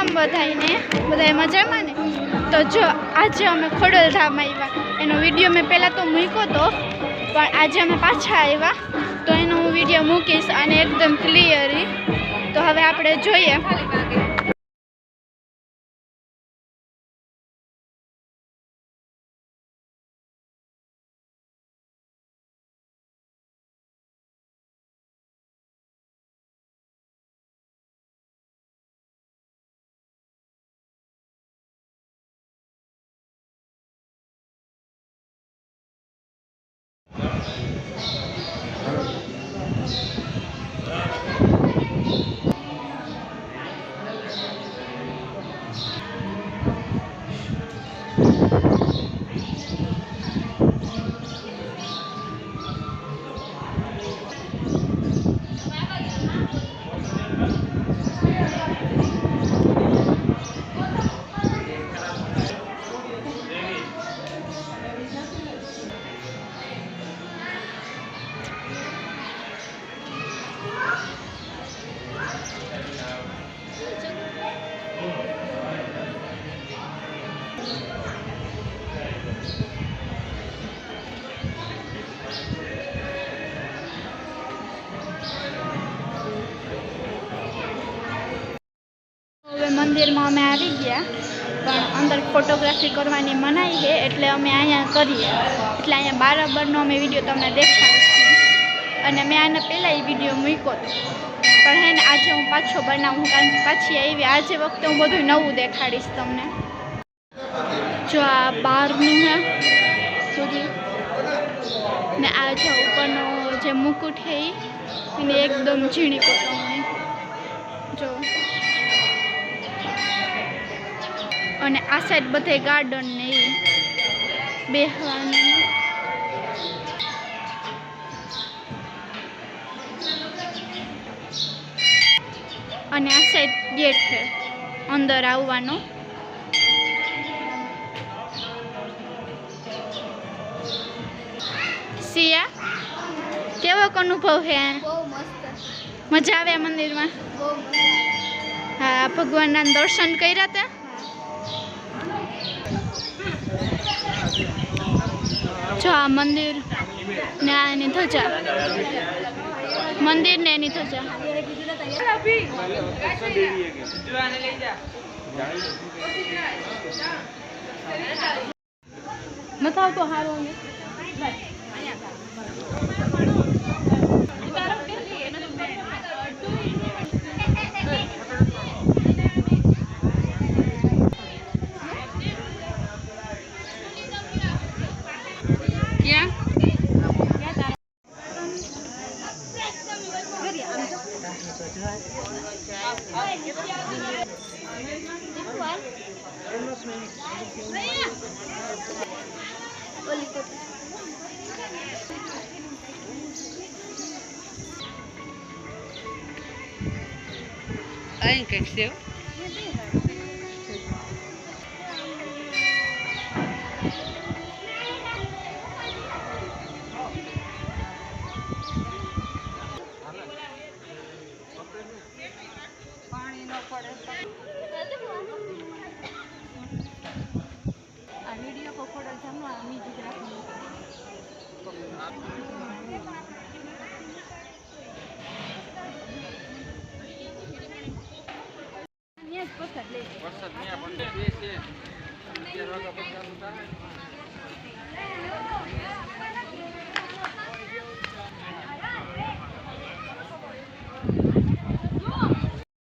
કેમ બધાને બધાય મજામાં ને? તો જો આજે અમે ખોડલધામ આવ્યા, એનો વિડીયો મેં પહેલાં તો મૂક્યો હતો, પણ આજે અમે પાછા આવ્યા તો એનો હું વિડીયો મૂકીશ અને એકદમ ક્લિયરી. તો હવે આપણે જોઈએ. मंदिर में अमे आवी गया, पण अंदर फोटोग्राफी करवानी मनाई है एटले अमे अहींया करीए। एटले अहींया बराबरनो अमे विडियो तमने देखाडीशुं अने मैं आने पहेला ई विडियो मूक्यो तो, पण हे ने आजे हूँ पाछो बनावुं कारण के पाછી आवी आज वखते हूँ बधुं नवुं देखाडीश तमने। जो आ बारनुं है बधुं ने आ जो उपरनो जे मुकुट है एने एकदम झीणी कोतरणी जो, અને આ સાઈડ બધે ગાર્ડન ને બેહવાનું અને આ સાઈડ ગેટ છે અંદર આવવાનો। સિયા કેવો અનુભવ છે? મજા આવે મંદિરમાં? હા, ભગવાનના દર્શન કર્યા હતા? जो आ मंदिर ने आनी ध्वजा, मंदिर ने एनी ध्वजा बताओ तो हारो ने Ay, que seu. પાણી ન પડે આ વિડિયો પકોડા જમવા અમી ગુજરાતમાં વરસાદ નહીં આપણને બે છે 11 વાગ્યા પછી ચાલુ થાય।